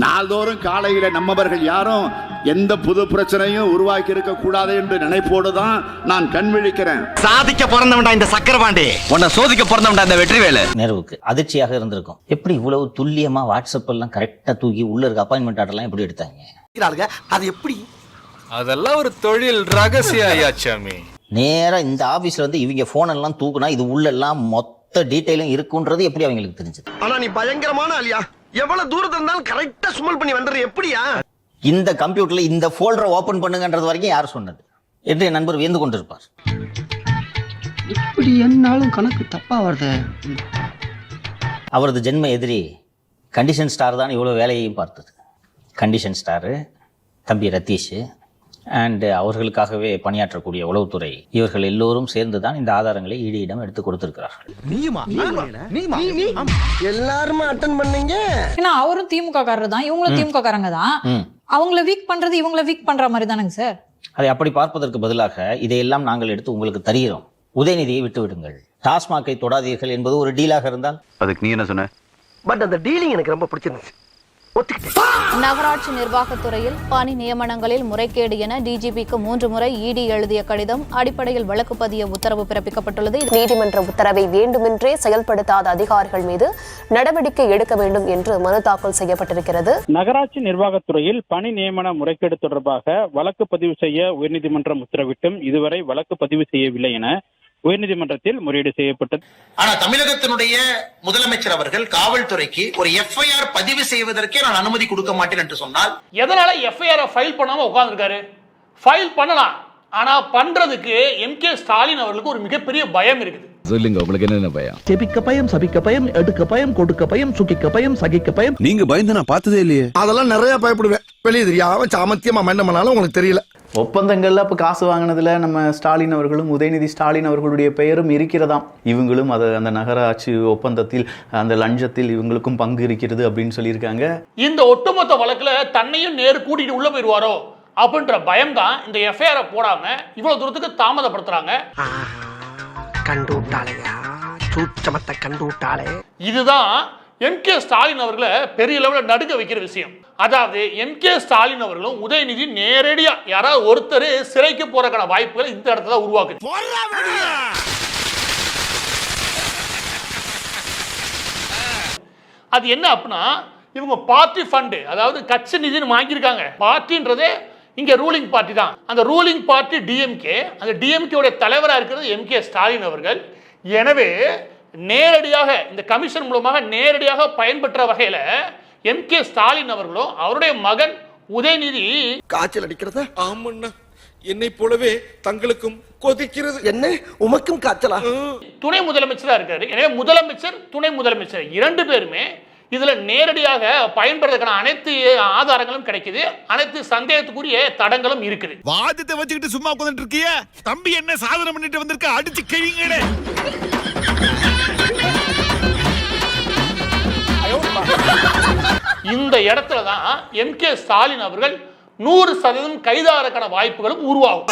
நாள்தோறும் காலையில நம்மவர்கள் யாரும் எந்த புது பிரச்சனையும் உருவாக்கி இருக்க கூடாது என்று நினைப்போடு தான் நான் கண் விழிக்கிறேன். சாதிக்க பிறந்தவன்டா இந்த சக்கரபாண்டி, உன்னை சோதிக்க பிறந்தவன்டா இந்த வெற்றிவேலு. நேருவுக்கு அதிர்ச்சியாக இருந்திருக்கும். எப்படி இவ்வளவு துல்லியமா வாட்ஸ்அப் எல்லாம் கரெக்டா தூக்கி உள்ள இருக்க அப்பாயின்மெண்ட் ஆர்டர்லாம் எப்படி எடுத்தாங்க? அது எப்படி? அதெல்லாம் ஒரு தொழில் ரகசியம் ஐயாச்சாமி. நேரா இந்த ஆபீஸ்ல வந்து இவங்க போன் எல்லாம் தூக்குனா இது உள்ள எல்லாம் மொத்த டீடைலும் இருக்குன்றது எப்படி அவங்களுக்கு தெரிஞ்சது? ஆனா நீ பயங்கரமான ஆளியா, எவ்வளவு தூரத்துல இருந்தாலும் கரெக்டா ஸ்மல் பண்ணி வந்துடுற எப்படியா? இந்த கம்ப்யூட்டர்ல இந்த ஃபோல்டரை ஓபன் பண்ணுங்கன்றது வரைக்கும் யார் சொன்னது என்று என் நண்பர் வியந்து கொண்டிருப்பார். இப்படி என்னாலும் கணக்கு தப்பா வருது. அவரது ஜென்ம எதிரி கண்டிஷன் ஸ்டார் தான் இவ்வளவு வேலையையும் பார்த்தது. கண்டிஷன் ஸ்டாரு, தம்பி ரத்தீஷ் அண்ட் அவர்களுக்காகவே பணியாற்றக்கூடிய உளவுத்துறை, இவர்கள் எல்லோரும் சேர்ந்து தான் இந்த ஆதாரங்களை ஈடியிடம் எடுத்து கொடுத்திருக்கிறார்கள். எல்லாருமே அட்டெண்ட் பண்ணீங்க. ஏன்னா அவரும் திமுக காரர் தான், இவங்களும் திமுக காரங்க தான். அவங்கள வீக் பண்றது இவங்கள வீக் பண்ற மாதிரி தானங்க சார். அதை அப்படி பார்ப்பதற்கு பதிலாக இதையெல்லாம் நாங்கள் எடுத்து உங்களுக்கு தருகிறோம், உதயநிதியை விட்டு விடுங்கள், டாஸ்மாகை தொடாதீர்கள் என்பது ஒரு டீலாக இருந்தால். அதுக்கு நீ என்ன சொன்ன? பட் அந்த டீலிங் எனக்கு ரொம்ப பிடிச்சிருந்துச்சு. நகராட்சி நிர்வாகத்துறையில் பணி நியமனங்களில் முறைகேடு என டிஜிபிக்கு 3 முறை இடி எழுதிய கடிதம் அடிப்படையில் வழக்கு பதிய உத்தரவு பிறப்பிக்கப்பட்டுள்ளது. நீதிமன்ற உத்தரவை வேண்டுமென்றே செயல்படுத்தாத அதிகாரிகள் மீது நடவடிக்கை எடுக்க வேண்டும் என்று மனு தாக்கல் செய்யப்பட்டிருக்கிறது. நகராட்சி நிர்வாகத்துறையில் பணி நியமன முறைகேடு தொடர்பாக வழக்கு பதிவு செய்ய உயர்நீதிமன்றம் உத்தரவிட்டும் இதுவரை வழக்கு பதிவு செய்யவில்லை என உயர்நீதிமன்றத்தில் முறையீடு செய்யப்பட்டது. ஆனா தமிழகத்தினுடைய முதலமைச்சர் அவர்கள் காவல்துறைக்கு ஒரு எஃப்ஐஆர் பதிவு செய்வதற்கே நான் அனுமதி கொடுக்க மாட்டேன் என்று சொன்னால், எதனால எஃப்ஐஆர் ஃபைல் பண்ணாம உட்கார்ந்திருக்காரு? ஃபைல் பண்ணலாம், ஆனா பண்றதுக்கு எம்கே ஸ்டாலின் அவர்களுக்கு ஒரு மிகப்பெரிய பயம் இருக்குது. சொல்லுங்க, உங்களுக்கு என்ன பயம்? செபிக்க பயம், சபிக்க பயம், எடுக்க பயம், கொடுக்க பயம், சுகிக்க பயம், சகிக்க பயம். நீங்க பயந்து நான் பார்த்ததே இல்லையே. அதெல்லாம் நிறைய பயப்படுவேன். வெளியே தெரியாம சாமத்தியமா என்ன பண்ணாலும் உங்களுக்கு தெரியல. ஒப்பந்தங்கள்ல இப்போ காசு வாங்கினதுல நம்ம ஸ்டாலின் அவர்களும் உதயநிதி ஸ்டாலின் அவர்களுடைய பெயரும் இருக்கிறதாம். இவங்களும் அதை அந்த நகராட்சி ஒப்பந்தத்தில் அந்த லஞ்சத்தில் இவங்களுக்கும் பங்கு இருக்கிறது அப்படின்னு சொல்லியிருக்காங்க. இந்த ஒட்டுமொத்த வழக்குல தன்னையும் நேரு கூட்டிட்டு உள்ள போயிருவாரோ அப்படின்ற பயம் தான் இந்த எஃப்ஐஆர் போடாம இவ்வளவு தூரத்துக்கு தாமதப்படுத்துறாங்க. கண்டு விட்டாளையா, சூச்சமத்தை கண்டு விட்டாளே. இதுதான் எம்கே ஸ்டாலின் அவர்களை பெரிய லெவலில் நடுக்க வைக்கிற விஷயம். அதாவது எம்கே ஸ்டாலின் அவர்களும் உதயநிதி நேரடியா யாராவது ஒருத்தர் சிறைக்கு போறதுக்கான வாய்ப்புகள் இந்த இடத்துல உருவாக்குது. அது என்ன அப்படின்னா, இவங்க பார்ட்டி ஃபண்டு, அதாவது கட்சி நிதின்னு வாங்கியிருக்காங்க. பார்ட்டின்றதே இங்க ரூலிங் பார்ட்டி தான். அந்த ரூலிங் பார்ட்டி டிஎம்கே, அந்த டிஎம்கே தலைவராக இருக்கிறது எம்கே ஸ்டாலின் அவர்கள். எனவே நேரடியாக இந்த கமிஷன் மூலமாக நேரடியாக பயன்பெற்ற வகையில எம்கே ஸ்டாலின் அவர்களும் அவருடைய மகன் உதயநிதி காய்ச்சல் அடிக்கிறதா? ஆமண்ணா, என்னை போலவே தங்களுக்கும் கொதிக்கிறது. என்ன உமக்கும் காய்ச்சலா? துணை முதலமைச்சரா இருக்காரு. எனவே முதலமைச்சர், துணை முதலமைச்சர் 2 பேருமே இதுல நேரடியாக பயன்படுறதுக்கான அனைத்து ஆதாரங்களும் கிடைக்குது. அனைத்து சந்தேகத்துக்குரிய தடங்களும் இருக்குது. வாதத்தை வச்சுக்கிட்டு சும்மா உட்கார்ந்துட்டு இருக்கிய தம்பி, என்ன சாதனை பண்ணிட்டு வந்திருக்க? அடிச்சு கிழிங்கடே. இந்த இடத்துல தான் எம்கே ஸ்டாலின் அவர்கள் 100% கைதாகிறதுக்கான வாய்ப்புகளும் உருவாகும்.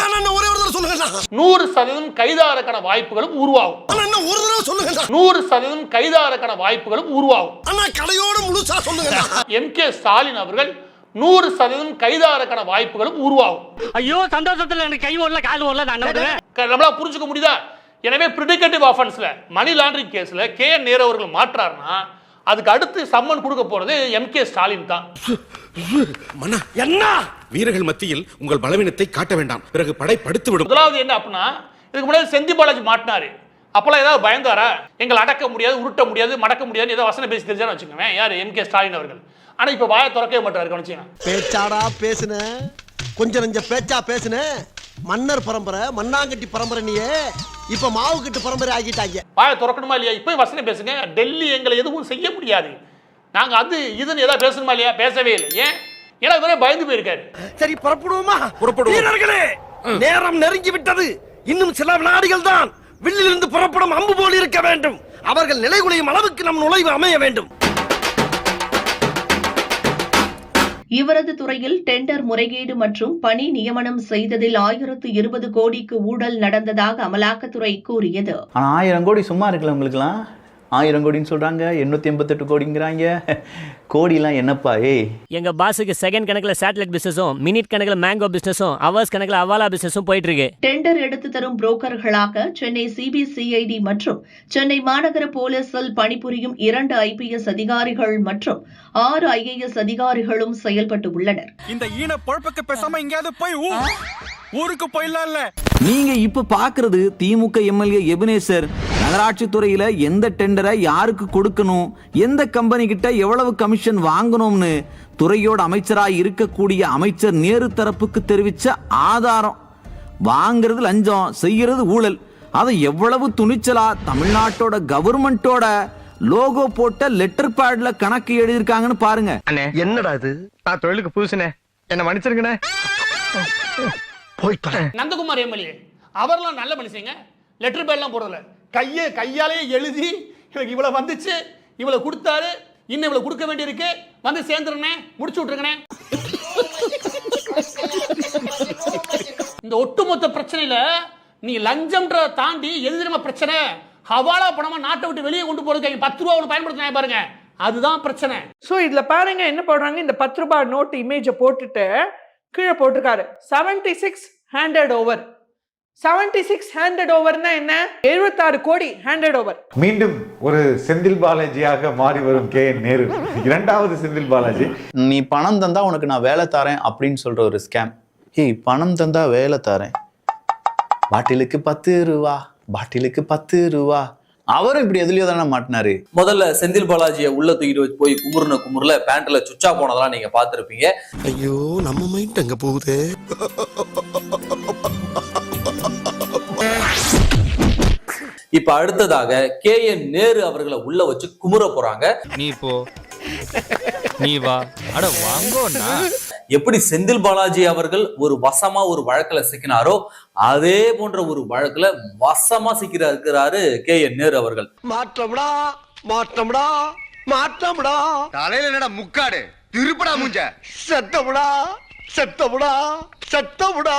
100% கைதாகிறதுக்கான வாய்ப்புகளும் உருவாகும். 100% கைதாகிறதுக்கான வாய்ப்புகளும் உருவாகும். எம்கே ஸ்டாலின் அவர்கள் 100% கைதாகிறதுக்கான வாய்ப்புகளும் உருவாகும். ஐயோ, சந்தோஷத்துல எனக்கு கை ஓடல, கால் ஓடல, நான் நம்மளால புரிஞ்சுக்க முடியுதா? எனவே பிரிடிகேட்டிவ் ஆஃபென்ஸ்ல மணி லாண்டரிங் கேஸ்ல கே நேரு அவர்கள் மாற்றாருன்னா அதுக்கு அடுத்து சம்மன் கொடுக்க போறது எம்கே ஸ்டாலின் தான். என்ன வீரர்கள் மத்தியில் உங்கள் பலவீனத்தை காட்ட வேண்டாம், பிறகு படை படுத்து விடும். முதலாவது என்ன அப்படின்னா, இதுக்கு முன்னாடி செந்தில் பாலாஜி மாட்டினாரு. அப்பெல்லாம் ஏதாவது பயந்தாரா? எங்களை அடக்க முடியாது, உருட்ட முடியாது, மடக்க முடியாது ஏதோ வசனம் பேசி தெரிஞ்சான்னு வச்சுக்கோங்க யாரு எம்கே ஸ்டாலின் அவர்கள். ஆனா இப்ப வாயை திறக்கவே மாட்டாரு. கவனிச்சீங்க, பேச்சாடா பேசுன, கொஞ்சம் நெஞ்ச பேச்சா பேசுன. மன்னர் பரம்பரை, மண்ணாங்கட்டி பரம்பரை, நீயே இப்ப மாவு கட்டு பரம்பரை ஆகிட்டாங்க. வாயை திறக்கணுமா இல்லையா? இப்ப வசனம் பேசுங்க. டெல்லி எங்களை எதுவும் செய்ய முடியாது, நாங்க அது இதுன்னு ஏதாவது பேசணுமா இல்லையா? பேசவே இல்லை. ஏன்? ஏன்னா இவரே பயந்து போயிருக்காரு. சரி, புறப்படுவோமா? வீரர்களே, நேரம் நெருங்கி விட்டது. இன்னும் சில வினாடிகள் தான். வில்லிலிருந்து புறப்படும் அம்பு போல் இருக்க வேண்டும். அவர்கள் நிலைகுலையும் அளவுக்கு நம் நுழைவு அமைய வேண்டும். இவரது துறையில் டெண்டர் முறைகேடு மற்றும் பணி நியமனம் செய்ததில் 1020 கோடிக்கு ஊழல் நடந்ததாக அமலாக்கத்துறை கூறியது. 1000 கோடி சும்மா இருக்குல்ல உங்களுக்குலாம்? 1000 கோடின்னு சொல்றாங்க, 888 கோடிங்கிறாங்க. கோடிலாம் என்னப்பா? எங்க பாஸுக்கு செகண்ட் கணக்குல சேட்டலைட் பிசினஸும் மினிட் கணக்குல மேங்கோ பிசினஸும் ஹவர்ஸ் கணக்குல அவாலா பிசினஸும் போயிட்டு இருக்கு. டெண்டர் எடுத்து தரும் புரோக்கர்களாக சென்னை சிபிசிஐடி மற்றும் சென்னை மாநகர போலீசில் பணிபுரியும் 2 IPS அதிகாரிகள் மற்றும் 6 IAS அதிகாரிகளும் செயல்பட்டு உள்ளனர். இந்த ஈன பொழப்புக்கு பேசாம எங்கயாவது போய் ஊருக்கு போயிடலாம்ல. நீங்க இப்ப பாக்குறது திமுக எம்எல்ஏ எபினேசர் நகராட்சி துறையில எந்த டெண்டரை யாருக்கு கொடுக்கணும், எந்த கம்பெனி கிட்ட எவ்வளவு கமிஷன் வாங்கணும்னு துறையோட அமைச்சராய் இருக்கக்கூடிய அமைச்சர் நேரு தரப்புக்கு தெரிவிச்ச ஆதாரம். வாங்கிறது லஞ்சம், செய்யறது ஊழல். அதை எவ்வளவு துணிச்சலா தமிழ்நாட்டோட கவர்மெண்டோட லோகோ போட்ட லெட்டர் பேட்ல கணக்கு எழுதியிருக்காங்கன்னு பாருங்க. என்னடா இது? நான் தொழிலுக்கு புதுசுனே, என்ன மன்னிச்சிருக்கனே. நந்தகுமார் எம்எல்ஏ அவரெல்லாம் நல்ல மனுஷங்க. லெட்டர் பேட்லாம் போடுறதில்ல, கையாலே எழுதி இவளுக்கு இவ்வளவு வந்துச்சு, இவ்வளவு கொடுத்தாரு, இன்னும் இவ்வளவு கொடுக்க வேண்டியிருக்கு, வந்து சேர்ந்துருனே, முடிச்சு விட்டுருக்கனே. இந்த ஒட்டுமொத்த பிரச்சனையில நீ லஞ்சம்ன்ற தாண்டி எதிரம பிரச்சனை, ஹவாலா பணமா நாட்டை விட்டு வெளியே கொண்டு போறதுக்கு 10 ரூபா ஒன்று பயன்படுத்தினா பாருங்க, அதுதான் பிரச்சனை. சோ இதுல பாருங்க என்ன போடுறாங்க, இந்த 10 ரூபாய் நோட்டு இமேஜை போட்டுட்டு கீழே போட்டிருக்காரு 76 ஹேண்டட் ஓவர். 76 ஹேண்டட் ஓவர்னா என்ன? 76 கோடி ஹேண்டட் ஓவர். மீண்டும் ஒரு செந்தில் பாலாஜியாக மாறி வரும் KN நேரு, 2வது செந்தில் பாலாஜி. நீ பணம் தந்தா உனக்கு நான் வேலை தரேன் அப்படின்னு சொல்ற ஒரு ஸ்கேம். பணம் தந்தா வேலை தரேன், பாட்டிலுக்கு 10 ரூபா, பாட்டிலுக்கு 10 ரூபா. அவரும் இப்படி எதுலயோ தானே மாட்டினாரு. முதல்ல செந்தில் பாலாஜியை உள்ள தூக்கிட்டு போய் குமுறுல பேண்ட்ல சுச்சா போனதெல்லாம் நீங்க பாத்திருப்பீங்க. ஐயோ, நம்ம மைண்ட் அங்க போகுது. இப்ப அடுத்ததாக KN நேரு அவர்களை உள்ள வச்சு குமுற போறாங்க. நீ போ, நீ வா, அட வாங்கோண்ணா. எப்படி செந்தில் பாலாஜி அவர்கள் ஒரு வசமா ஒரு வழக்குல சிக்கினாரோ அதே போன்ற ஒரு வழக்குல வசமா சிக்கிறாரு KN நேரு அவர்கள். மாற்றம்டா, மாற்றம்டா, மாற்றம்டா. தலையில என்னடா முக்காடு, திருப்படா மூஞ்ச. செத்தமுடா, செத்தமுடா, செத்தமுடா.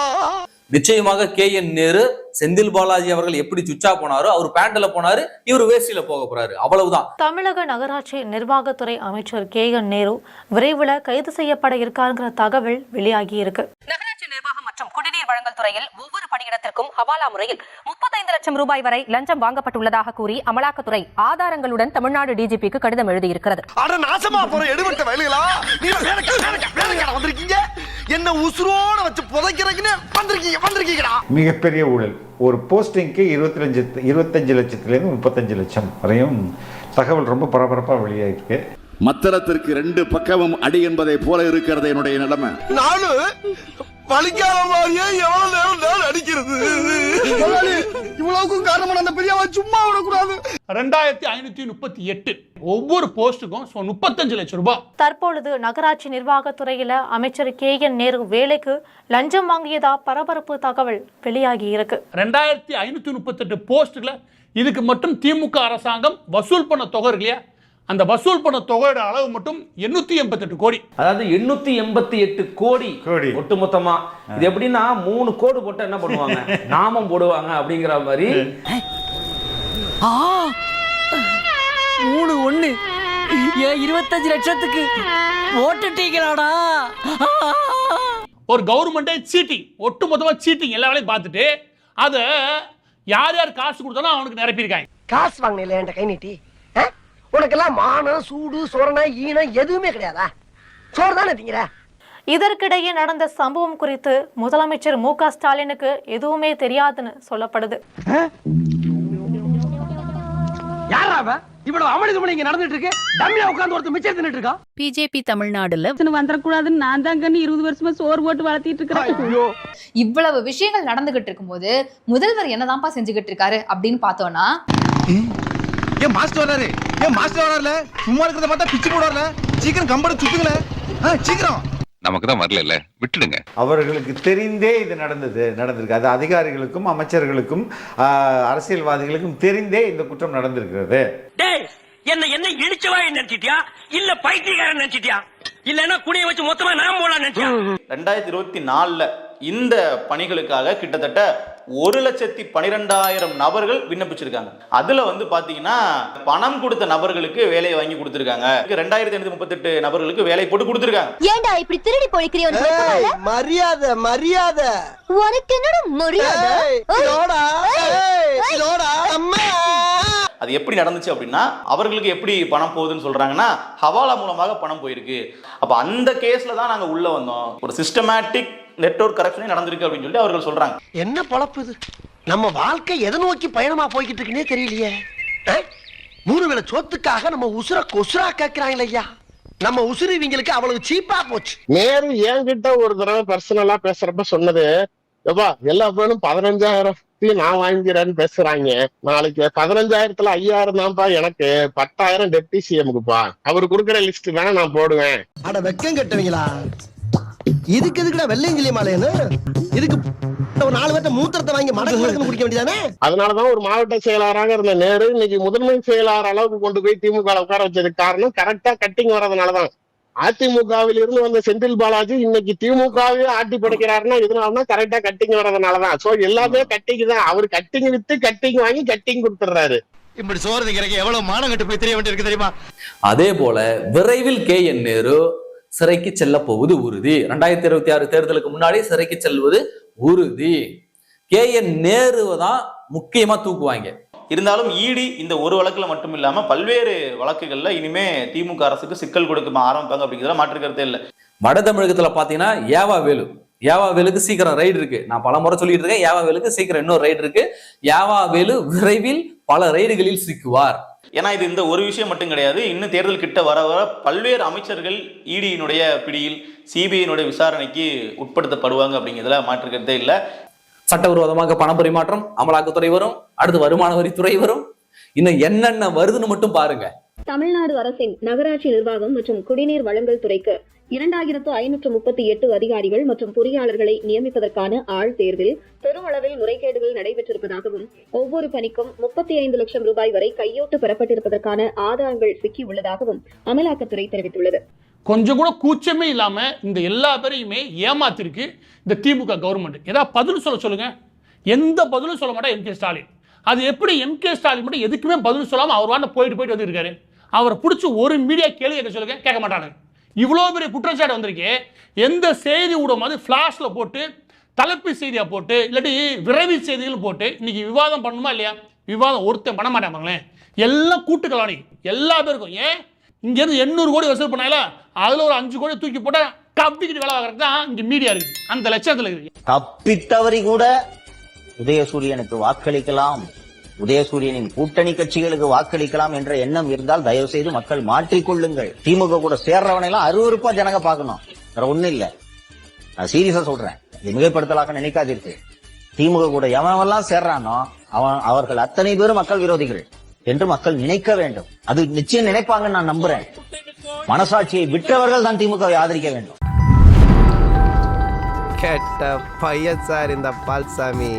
நிச்சயமாக KN நேரு செந்தில் பாலாஜி அவர்கள் எப்படி சுச்சா போனாரோ அவர் பேண்ட்ல போனாரு, இவர் வேஷ்டியில போக போறாரு, அவ்வளவுதான். தமிழக நகராட்சி நிர்வாகத்துறை அமைச்சர் KN நேரு விரைவில் கைது செய்யப்பட இருக்காருங்கிற தகவல் வெளியாகி இருக்கு. நகராட்சி நிர்வாகம் மற்றும் குடிநீர் வழங்கல் துறையில் ஒவ்வொரு பணியிடத்திற்கும் ஹவாலா முறையில் 35 லட்சம் ரூபாய் வரை லஞ்சம் வாங்கப்பட்டுள்ளதாக கூறி அமலாக்கத்துறை ஆதாரங்களுடன் தமிழ்நாடு DGPக்கு கடிதம் எழுதியிருக்கிறது. அட நாசமா போற எடுபட்ட வயலுகளா, நீங்க வேலைக்கார வந்திருக்கீங்க, என்ன உசுரோட வச்சு புதைக்கிறீங்கன்னு வந்திருக்கீங்கடா. மிகப்பெரிய ஊழல். ஒரு போஸ்டிங்க்கு 25 லட்சத்திலிருந்து 35 லட்சம் வரையும் தகவல் ரொம்ப பரபரப்பாக வெளியாயிருக்கு. மத்தளத்திற்கு 2 பக்கமும் அடி என்பதை போல இருக்கிறது என்னுடைய நிலைமை. நானும் பலிக்கார மாதிரியே எவ்வளவு நேரம் அடிக்கிறது. இவ்வளவுக்கும் காரணம் அந்த பெரியவா சும்மா விடக்கூடாது. 2538 ஒவ்வொரு போஸ்டுக்கும் 35 லட்சம் ரூபாய். தற்பொழுது நகராட்சி நிர்வாகத்துறையில அமைச்சர் KN நேரு வேலைக்கு லஞ்சம் வாங்கியதா பரபரப்பு தகவல் வெளியாகி இருக்கு. 2538 போஸ்டுல இதுக்கு மட்டும் திமுக அரசாங்கம் வசூல் பண்ண தொகை இருக்கு இல்லையா, அந்த வசூல் பண்ண தொகையோட அளவு மட்டும் 888 கோடி. அதாவது 888 கோடி ஒட்டுமொத்தமா. இது எப்படின்னா 3 கோடு போட்டு என்ன பண்ணுவாங்க, நாமம் போடுவாங்க அப்படிங்கிற மாதிரி. 3-1 25 லட்சத்துக்கு ஓட்டுட்டீங்களாடா. ஒரு கவர்மெண்டே சீட்டிங், ஒட்டுமொத்தமா சீட்டிங் எல்லா வேலையும் பார்த்துட்டு அதை யார் யார் காசு கொடுத்தாலும் அவனுக்கு நிரப்பியிருக்காங்க. காசு வாங்கினீங்களே என்கிட்ட கை நீட்டி, உனக்கெல்லாம் மானம் சூடு சோரணை ஈனம் எதுவுமே கிடையாதா? சோறு தானே திங்கிற. இதற்கிடையே நடந்த சம்பவம் குறித்து முதலமைச்சர் MK ஸ்டாலினுக்கு எதுவுமே தெரியாதுன்னு சொல்லப்படுது. யாரா அவன்? இவ்வளவு அமளிதுமளி இங்க நடந்துட்டு இருக்கு, டம்மியா உட்கார்ந்து ஒருத்தர் மிச்சம் தின்னுட்டு இருக்கா. பிஜேபி தமிழ்நாடுல வந்துடக்கூடாதுன்னு நான் தான் 20 வருஷமா சோறு போட்டு வளர்த்திட்டு இருக்கிறேன். இவ்வளவு விஷயங்கள் நடந்துகிட்டு இருக்கும்போது முதல்வர் என்னதான்ப்பா செஞ்சுக்கிட்டு இருக்காரு அப்படின்னு பார்த்தோம்னா, ஏன் மாஸ்டர் வராரு, ஏன் மாஸ்டர் வராருல, சும்மா இருக்கிறத பார்த்தா பிச்சு போடுறாருல, சீக்கிரம் கம்பெனி சுத்துங்களே, சீக்கிரம். நமக்கு தான் வரல, விட்டுடுங்க. அவர்களுக்கு தெரிந்தே இது நடந்திருக்கு. அது அதிகாரிகளுக்கும் அமைச்சர்களுக்கும் அரசியல்வாதிகளுக்கும் தெரிந்தே இந்த குற்றம் நடந்திருக்கிறது. என்ன இடிச்சவா நினைச்சிட்டியா, இல்ல பைத்தியக்காரன் நினைச்சிட்டியா, இல்லன்னா குடியை வச்சு மொத்தமா நான் போலாம் நினைச்சியா? 2024 இந்த பணிகளுக்காக கிட்டத்தட்ட 1,12,000 நபர்கள் விண்ணப்பிச்சிருக்காங்க. அதுல வந்து பாத்தீங்கன்னா பணம் கொடுத்த நபர்களுக்கு வேலையை வாங்கி கொடுத்திருக்காங்க. 2,538 நபர்களுக்கு வேலை போட்டு கொடுத்திருக்காங்க. ஏண்டா இப்படி திருடி போய்க்கிறியோ? மரியாதை மரியாதை உனக்கு என்னடா மரியாதை? அது எப்படி நடந்துச்சு அப்படின்னா, அவர்களுக்கு எப்படி பணம் போகுதுன்னு சொல்றாங்கன்னா, ஹவாலா மூலமாக பணம் போயிருக்கு. அப்ப அந்த கேஸ்ல தான் நாங்க உள்ள வந்தோம். ஒரு சிஸ்டமேட்டிக் நெட்வொர்க் கரப்ஷனே நடந்திருக்கு அப்படின்னு சொல்லி அவர்கள் சொல்றாங்க. என்ன பொழப்பு இது? நம்ம வாழ்க்கை எதை நோக்கி பயணமா போய்கிட்டு இருக்குன்னே தெரியலையே. 3 வேளை சோத்துக்காக நம்ம உசுர கொசுரா கேட்கிறாங்களே ஐயா. நம்ம உசுறு இவங்களுக்கு அவ்வளவு சீப்பா போச்சு. நேரு என்கிட்ட ஒரு தடவை பர்சனலா பேசுறப்ப சொன்னது, எப்பா எல்லா பேரும் 15,000 நான் வாங்கிறேன்னு பேசுறாங்க. நாளைக்கு 15,000த்துல 5,000 தான்ப்பா எனக்கு, 10,000 டெப்டி சிஎம்க்குப்பா. அவரு கொடுக்குற லிஸ்ட் வேணா நான் போடுவேன். அட வெக்கம் கட்டுவீங்களா? இதுக்கு எதுக்குடா வெள்ளையங்கிலி மாலையன்னு? இதுக்கு ஒரு 4 பேர்த்த மூத்திரத்தை வாங்கி மடக்கு குடிக்க வேண்டியதானே? அதனாலதான் ஒரு மாவட்ட செயலாளராக இருந்த நேரு இன்னைக்கு முதன்மை செயலாளர் அளவுக்கு கொண்டு போய் திமுக உட்கார வச்சதுக்கு காரணம் கரெக்டா கட்டிங் வர்றதுனாலதான். அதிமுகவில் இருந்து வந்த செந்தில் பாலாஜி இன்னைக்கு திமுகவே ஆட்டி படைக்கிறாருன்னா இதனாலதான் கரெக்டா கட்டிங் வர்றதுனாலதான். சோ எல்லாமே கட்டிங் தான். அவரு கட்டிங் வித்து கட்டிங் வாங்கி கட்டிங் கொடுத்துறாரு. இப்படி சோறு திங்கிறக்கு எவ்வளவு மானம் கட்டு போய் தெரிய வேண்டியிருக்கு தெரியுமா? அதே போல விரைவில் KN நேரு சிறைக்கு செல்ல போவது உறுதி. 2026 தேர்தலுக்கு முன்னாடி சிறைக்கு செல்வது உறுதி. KN நேருவை தான் முக்கியமா தூக்குவாங்க. இருந்தாலும் இடி இந்த ஒரு வழக்குல மட்டும் இல்லாம பல்வேறு வழக்குகள்ல இனிமே திமுக அரசுக்கு சிக்கல் கொடுக்க ஆரம்பிப்பாங்க அப்படிங்கிறத மாற்றுக்கிறதே இல்லை. வட தமிழகத்துல பாத்தீங்கன்னா ஏவாவேலுக்கு சீக்கிரம் ரைடு இருக்கு. நான் பல முறை சொல்லிட்டு இருக்கேன், ஏவாவேலுக்கு சீக்கிரம் இன்னொரு ரைடு இருக்கு. ஏவாவேலு விரைவில் பல ரைடுகளில் சிக்குவார். ஏன்னா இது இந்த ஒரு விஷயம் மட்டும் கிடையாது. இன்னும் தேர்தல் கிட்ட வர வர பல்வேறு அமைச்சர்கள் இடியினுடைய பிடியில் சிபிஐனுடைய விசாரணைக்கு உட்படுத்தப்படுவாங்க அப்படிங்கிறதுல மாற்றுக்கிறதே இல்லை. சட்டவிரோதமாக பண பரிமாற்றம், அமலாக்கத்துறை வரும், அடுத்து வருமான வரித்துறை வரும், இன்னும் என்னென்ன வருதுன்னு மட்டும் பாருங்க. தமிழ்நாடு அரசின் நகராட்சி நிர்வாகம் மற்றும் குடிநீர் வழங்கல் துறைக்கு 2538 அதிகாரிகள் மற்றும் பொறியாளர்களை நியமிப்பதற்கான ஆள் தேர்வில் பெருமளவில் முறைகேடுகள் நடைபெற்றிருப்பதாகவும் ஒவ்வொரு பணிக்கும் 35 லட்சம் ரூபாய் வரை கையோட்டு பெறப்பட்டிருப்பதற்கான ஆதாரங்கள் சிக்கியுள்ளதாகவும் அமலாக்கத்துறை தெரிவித்துள்ளது. கொஞ்சம் கூட கூச்சமே இல்லாம இந்த எல்லா பேரையுமே ஏமாத்திருக்கு இந்த திமுக கவர்மெண்ட். ஏதாவது பதில் சொல்லுங்க. எந்த பதிலும் சொல்ல மாட்டா MK ஸ்டாலின். அது எப்படி MK ஸ்டாலின் மட்டும் எதுக்குமே பதில் சொல்லாம அவர் வாண்ட போயிட்டு வந்து இருக்காரு. அவரை பிடிச்சி ஒரு மீடியா கேள்வி கேட்க சொல்லுங்க, கேட்க மாட்டாங்க. இவ்வளோ பெரிய குற்றச்சாட்டு வந்திருக்கு. எந்த செய்தி ஊடகம் ஃபிளாஷ்ல போட்டு தலைப்பு செய்தியா போட்டு இல்லாட்டி விரைவில் செய்திகள் போட்டு இன்னைக்கு விவாதம் பண்ணணுமா இல்லையா? விவாதம் ஒருத்தன் பண்ண மாட்டாங்களே. எல்லாம் கூட்டுக்கலாணி எல்லா பேருக்கும். ஏன் இங்கேருந்து 800 கோடி வசூல் பண்ணாங்களா, அதில் ஒரு 5 கோடி தூக்கி போட்டால் கப்பிக்கிட்டு வேலை வாங்குறது தான் இங்கே மீடியா இருக்குது. அந்த லட்சத்தில் இருக்குது. தப்பித்தவரி கூட உதயசூரியனுக்கு வாக்களிக்கலாம், உதயசூரியனின் கூட்டணி கட்சிகளுக்கு வாக்களிக்கலாம் என்ற எண்ணம் இருந்தால் தயவு செய்து மக்கள் மாற்றிக்கொள்ளுங்கள். திமுக கூட சேர்றவனையெல்லாம் அருவருப்பா ஜனங்க பார்க்கணும், வேற ஒன்றும் இல்லை. நான் சீரியஸா சொல்றேன், இது மிகைப்படுத்தலாக நினைக்காதீர்கள். திமுக கூட எவனெல்லாம் சேர்றானோ அவர்கள் அத்தனை பேரும் மக்கள் விரோதிகள் என்று மக்கள் நினைக்க வேண்டும். அது நிச்சயம் நினைப்பாங்கன்னு நான் நம்புறேன். மனசாட்சியை விட்டவர்கள் தான் திமுகவை ஆதரிக்க வேண்டும். கேட்ட பையன் சார் இந்த பால்சாமி.